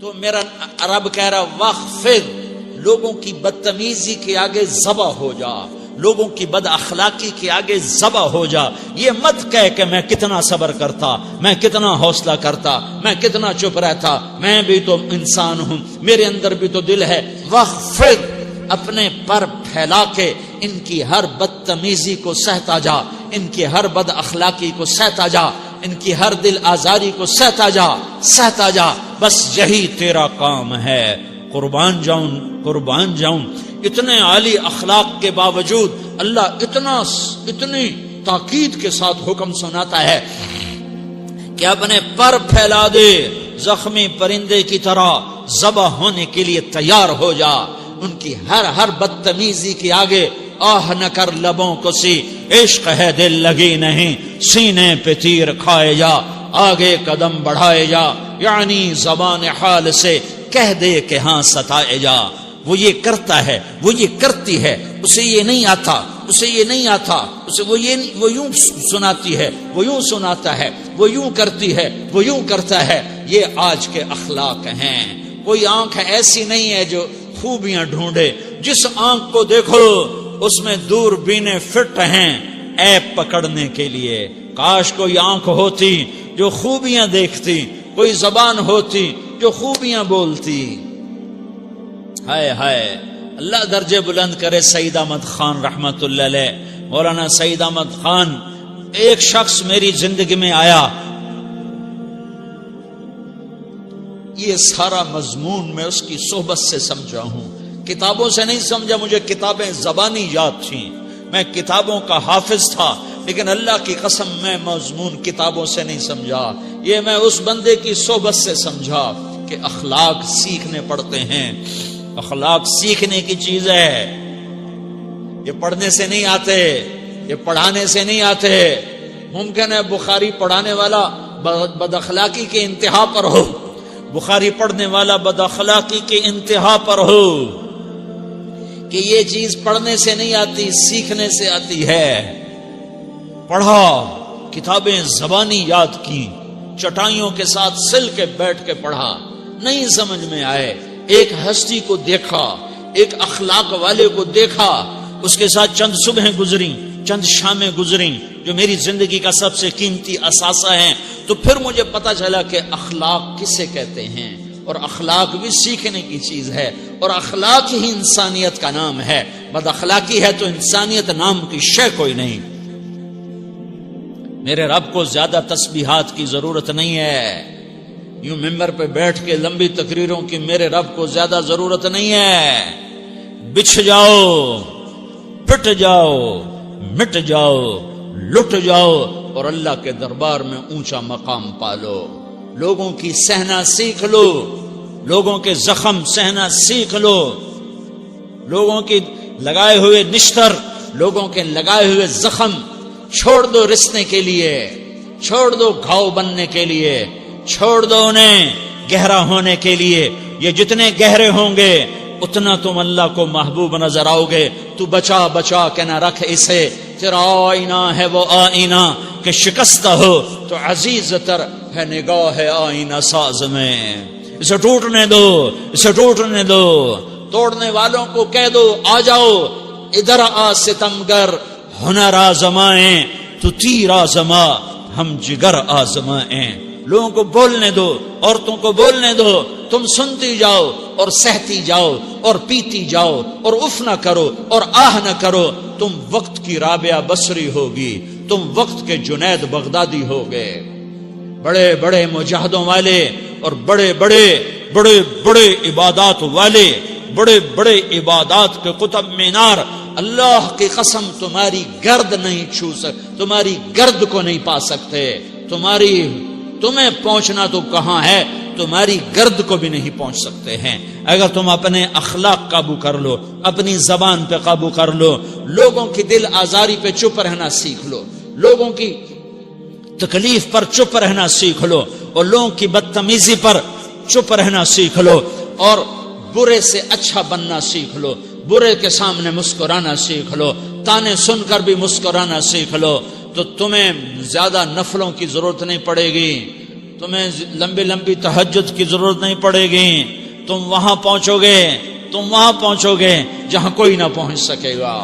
تو میرا رب کہہ رہا وخفض، لوگوں کی بدتمیزی کے آگے ذبح ہو جا، لوگوں کی بد اخلاقی کے آگے ذبح ہو جا. یہ مت کہہ کہ میں کتنا صبر کرتا، میں کتنا حوصلہ کرتا، میں کتنا چپ رہتا، میں بھی تو انسان ہوں، میرے اندر بھی تو دل ہے. وخفض، اپنے پر پھیلا کے ان کی ہر بدتمیزی کو سہتا جا، ان کی ہر بد اخلاقی کو سہتا جا، ان کی ہر دل آزاری کو سہتا جا، سہتا جا. بس یہی تیرا کام ہے. قربان جاؤں اتنے عالی اخلاق کے باوجود اللہ اتنی تاکید کے ساتھ حکم سناتا ہے کہ اپنے پر پھیلا دے، زخمی پرندے کی طرح ذبح ہونے کے لیے تیار ہو جا. ان کی ہر بدتمیزی کے آگے آہ نہ کر لبوں کو سی، عشق ہے دل لگی نہیں، سینے پہ تیر کھائے جا، آگے قدم بڑھائے جا. یعنی زبان حال سے کہہ دے کہ ہاں ستائے جا. وہ یہ کرتا ہے، وہ یہ کرتی ہے، اسے یہ نہیں آتا، اسے یہ نہیں آتا، اسے وہ یوں سناتی ہے، وہ یوں سناتا ہے، وہ یوں کرتی ہے، وہ یوں کرتا ہے. یہ آج کے اخلاق ہیں. کوئی آنکھ ایسی نہیں ہے جو خوبیاں ڈھونڈے. جس آنکھ کو دیکھو اس میں دوربینیں فٹ ہیں عیب پکڑنے کے لیے. کاش کوئی آنکھ ہوتی جو خوبیاں دیکھتی، کوئی زبان ہوتی جو خوبیاں بولتی. ہائے ہائے، اللہ درجے بلند کرے. سعید احمد خان رحمت اللہ علیہ، مولانا سعید احمد خان، ایک شخص میری زندگی میں آیا. یہ سارا مضمون میں اس کی صحبت سے سمجھا ہوں، کتابوں سے نہیں سمجھا. مجھے کتابیں زبانی یاد تھیں، میں کتابوں کا حافظ تھا، لیکن اللہ کی قسم میں مضمون کتابوں سے نہیں سمجھا. یہ میں اس بندے کی صحبت سے سمجھا کہ اخلاق سیکھنے پڑتے ہیں. اخلاق سیکھنے کی چیز ہے، یہ پڑھنے سے نہیں آتے، یہ پڑھانے سے نہیں آتے. ممکن ہے بخاری پڑھانے والا بد اخلاقی کے انتہا پر ہو، بخاری پڑھنے والا بد اخلاقی کے انتہا پر ہو، کہ یہ چیز پڑھنے سے نہیں آتی، سیکھنے سے آتی ہے. پڑھا، کتابیں زبانی یاد کی، چٹائیوں کے ساتھ سل کے بیٹھ کے پڑھا، نہیں سمجھ میں آئے. ایک ہستی کو دیکھا، ایک اخلاق والے کو دیکھا، اس کے ساتھ چند صبحیں گزری، چند شامیں گزری جو میری زندگی کا سب سے قیمتی اثاثہ ہیں. تو پھر مجھے پتا چلا کہ اخلاق کسے کہتے ہیں، اور اخلاق بھی سیکھنے کی چیز ہے، اور اخلاق ہی انسانیت کا نام ہے. بد اخلاقی ہے تو انسانیت نام کی شے کوئی نہیں. میرے رب کو زیادہ تسبیحات کی ضرورت نہیں ہے. یوں ممبر پہ بیٹھ کے لمبی تقریروں کی میرے رب کو زیادہ ضرورت نہیں ہے. بچھ جاؤ، پٹ جاؤ، مٹ جاؤ، لٹ جاؤ، اور اللہ کے دربار میں اونچا مقام پالو. لوگوں کی سہنا سیکھ لو، لوگوں کے زخم سہنا سیکھ لو، لوگوں کی لگائے ہوئے نشتر، لوگوں کے لگائے ہوئے زخم چھوڑ دو رسنے کے لیے، چھوڑ دو گھاؤ بننے کے لیے، چھوڑ دو انہیں گہرا ہونے کے لیے. یہ جتنے گہرے ہوں گے اتنا تم اللہ کو محبوب نظر آؤ گے. تو بچا بچا کے نہ رکھ اسے، تیرا آئینہ ہے وہ آئینہ کہ شکستہ ہو تو عزیز تر ہے نگاہ آئینہ ساز میں. اسے ٹوٹنے دو، اسے ٹوٹنے دو. توڑنے والوں کو کہہ دو آ جاؤ ادھر آ ستمگر، ہنر آزمائیں تو تیر آزما، ہم جگر آزمائیں. لوگوں کو بولنے دو، عورتوں کو بولنے دو. تم سنتی جاؤ اور سہتی جاؤ اور پیتی جاؤ اور اف نہ کرو اور آہ نہ کرو. تم وقت کی رابعہ بصری ہوگی، تم وقت کے جنید بغدادی ہوگے. بڑے بڑے مجاہدوں والے اور بڑے بڑے بڑے بڑے عبادات والے، بڑے بڑے عبادات کے قطب مینار، اللہ کی قسم تمہاری گرد نہیں چھو سکتے، تمہاری گرد کو نہیں پا سکتے. تمہیں پہنچنا تو کہاں ہے، تمہاری گرد کو بھی نہیں پہنچ سکتے ہیں. اگر تم اپنے اخلاق قابو کر لو، اپنی زبان پہ قابو کر لو، لوگوں کی دل آزاری پہ چپ رہنا سیکھ لو، لوگوں کی تکلیف پر چپ رہنا سیکھ لو، اور لوگوں کی بدتمیزی پر چپ رہنا سیکھ لو، اور برے سے اچھا بننا سیکھ لو، برے کے سامنے مسکرانا سیکھ لو، تانے سن کر بھی مسکرانا سیکھ لو، تو تمہیں زیادہ نفلوں کی ضرورت نہیں پڑے گی. تمہیں لمبی لمبی تہجد کی ضرورت نہیں پڑے گی. تم وہاں پہنچو گے جہاں کوئی نہ پہنچ سکے گا.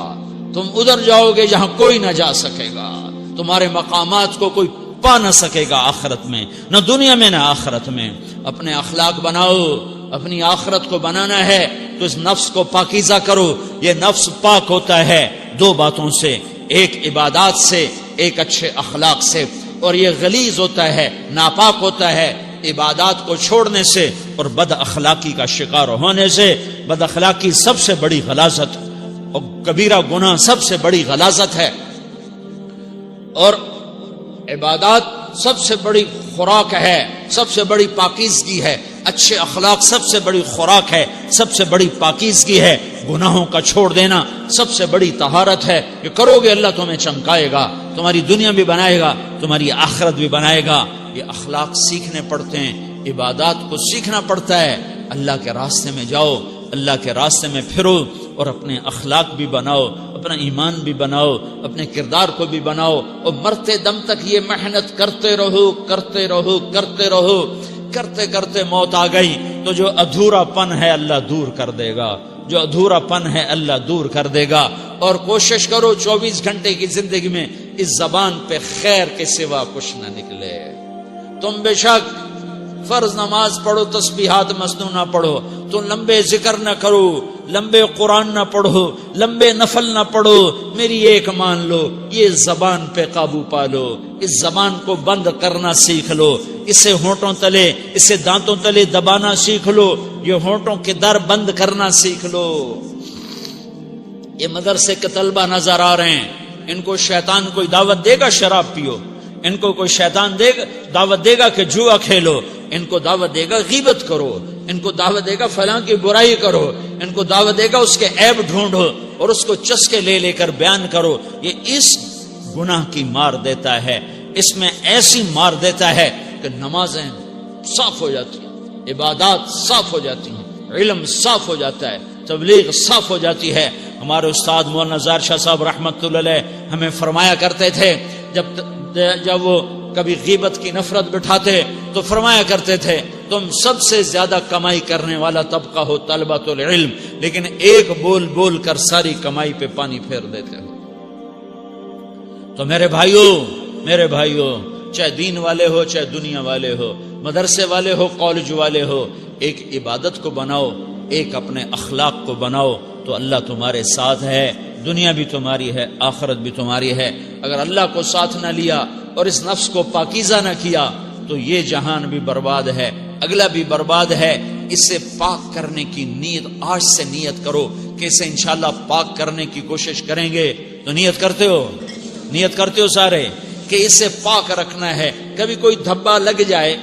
تم ادھر جاؤ گے جہاں کوئی نہ جا سکے گا. تمہارے مقامات کو کوئی پا نہ سکے گا آخرت میں، نہ دنیا میں نہ آخرت میں. اپنے اخلاق بناؤ. اپنی آخرت کو بنانا ہے تو اس نفس کو پاکیزہ کرو. یہ نفس پاک ہوتا ہے دو باتوں سے، ایک عبادات سے، ایک اچھے اخلاق سے. اور یہ غلیظ ہوتا ہے، ناپاک ہوتا ہے عبادات کو چھوڑنے سے اور بد اخلاقی کا شکار ہونے سے. بد اخلاقی سب سے بڑی غلاظت اور کبیرہ گناہ سب سے بڑی غلاظت ہے، اور عبادات سب سے بڑی خوراک ہے، سب سے بڑی پاکیزگی ہے. اچھے اخلاق سب سے بڑی خوراک ہے، سب سے بڑی پاکیزگی ہے. گناہوں کا چھوڑ دینا سب سے بڑی طہارت ہے. یہ کرو گے اللہ تمہیں چمکائے گا، تمہاری دنیا بھی بنائے گا، تمہاری آخرت بھی بنائے گا. یہ اخلاق سیکھنے پڑتے ہیں، عبادات کو سیکھنا پڑتا ہے. اللہ کے راستے میں جاؤ، اللہ کے راستے میں پھرو، اور اپنے اخلاق بھی بناؤ، اپنا ایمان بھی بناؤ، اپنے کردار کو بھی بناؤ. اور مرتے دم تک یہ محنت کرتے رہو. کرتے کرتے موت آ گئی تو جو ادھورا پن ہے اللہ دور کر دے گا. جو ادھورا پن ہے اللہ دور کر دے گا. اور کوشش کرو 24 گھنٹے کی زندگی میں اس زبان پہ خیر کے سوا کچھ نہ نکلے. تم بے شک فرض نماز پڑھو، تسبیحات مسنون نہ پڑھو، تو لمبے ذکر نہ کرو، لمبے قرآن نہ پڑھو، لمبے نفل نہ پڑھو. میری ایک مان لو، یہ زبان پہ قابو پالو. اس زبان کو بند کرنا سیکھ لو. اسے ہونٹوں تلے، اسے دانتوں تلے دبانا سیکھ لو. یہ ہونٹوں کے در بند کرنا سیکھ لو. یہ مدرسے کے طلبہ نظر آ رہے ہیں، ان کو شیطان کوئی دعوت دے گا شراب پیو، ان کو کوئی شیطان دعوت دے گا کہ جوا کھیلو، ان کو دعوت دے گا غیبت کرو، ان کو دعوت دے گا فلاں کی برائی کرو، ان کو دعوت دے گا اس کے عیب ڈھونڈو اور اس کو چسکے لے کر بیان کرو. یہ اس گناہ کی مار دیتا ہے، اس میں ایسی مار دیتا ہے کہ نمازیں صاف ہو جاتی ہیں، عبادات صاف ہو جاتی ہیں، علم صاف ہو جاتا ہے، تبلیغ صاف ہو جاتی ہے. ہمارے استاد مولانا زار شاہ صاحب رحمت اللہ علیہ ہمیں فرمایا کرتے تھے، جب وہ کبھی غیبت کی نفرت بٹھاتے تو فرمایا کرتے تھے تم سب سے زیادہ کمائی کرنے والا طبقہ ہو طلبۃ العلم، لیکن ایک بول بول کر ساری کمائی پہ پانی پھیر دیتے ہو. تو میرے بھائیوں چاہے دین والے ہو، چاہے دنیا والے ہو، مدرسے والے ہو، کالج والے ہو، ایک عبادت کو بناؤ، ایک اپنے اخلاق کو بناؤ تو اللہ تمہارے ساتھ ہے. دنیا بھی تمہاری ہے، آخرت بھی تمہاری ہے. اگر اللہ کو ساتھ نہ لیا اور اس نفس کو پاکیزہ نہ کیا تو یہ جہان بھی برباد ہے، اگلا بھی برباد ہے. اسے پاک کرنے کی نیت آج سے نیت کرو کہ اسے انشاءاللہ پاک کرنے کی کوشش کریں گے. تو نیت کرتے ہو سارے کہ اسے پاک رکھنا ہے. کبھی کوئی دھبا لگ جائے،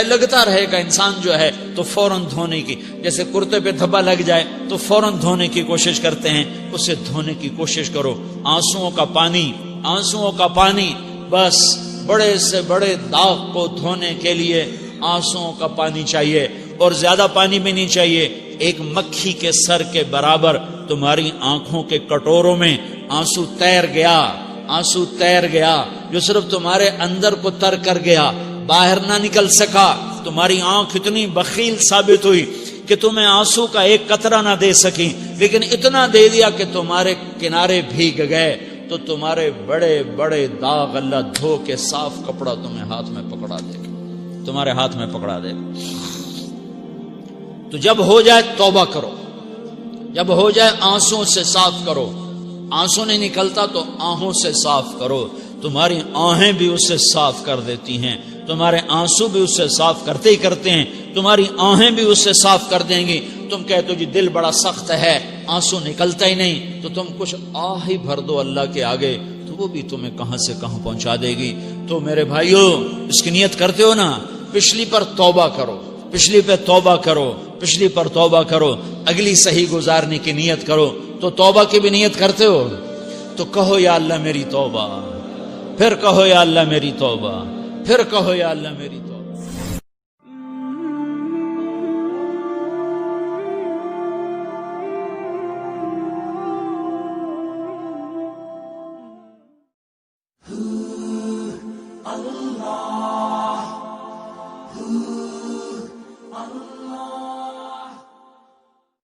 لگتا رہے گا انسان جو ہے تو فوراً دھونے کی، جیسے کرتے پہ دھبا لگ جائے تو فوراً دھونے کی کوشش کرتے ہیں، اسے دھونے کی کوشش کرو. آنسوؤں کا پانی بس بڑے سے بڑے داغ کو دھونے کے لیے آنسوؤں کا پانی چاہیے، اور زیادہ پانی بھی نہیں چاہیے. ایک مکھی کے سر کے برابر تمہاری آنکھوں کے کٹوروں میں آنسو تیر گیا جو صرف تمہارے اندر کو تر کر گیا، باہر نہ نکل سکا. تمہاری آنکھ اتنی بخیل ثابت ہوئی کہ تمہیں آنسو کا ایک قطرہ نہ دے سکی، لیکن اتنا دے دیا کہ تمہارے کنارے بھیگ گئے. تو تمہارے بڑے بڑے داغ اللہ دھو کے صاف کپڑا تمہیں ہاتھ میں پکڑا دے گا، تمہارے ہاتھ میں پکڑا دے گا. تو جب ہو جائے توبہ کرو، جب ہو جائے آنسوں سے صاف کرو. آنسو نہیں نکلتا تو آہوں سے صاف کرو. تمہاری آہیں بھی اس سے صاف کر دیتی ہیں، تمہارے آنسو بھی اس سے صاف کرتے ہی کرتے ہیں، تمہاری آہیں بھی اس سے صاف کر دیں گی. تم کہتے ہو جی دل بڑا سخت ہے، آنسو نکلتا ہی نہیں، تو تم کچھ آہ ہی بھر دو اللہ کے آگے، تو وہ بھی تمہیں کہاں سے کہاں پہنچا دے گی. تو میرے بھائیو اس کی نیت کرتے ہو نا، پچھلی پر توبہ کرو، پچھلی پہ توبہ کرو، پچھلی پر توبہ کرو، اگلی صحیح گزارنے کی نیت کرو. تو توبہ کی بھی نیت کرتے ہو تو کہو یا اللہ میری توبہ، پھر کہو یا اللہ میری توبہ، پھر کہو یا اللہ میری توبہ.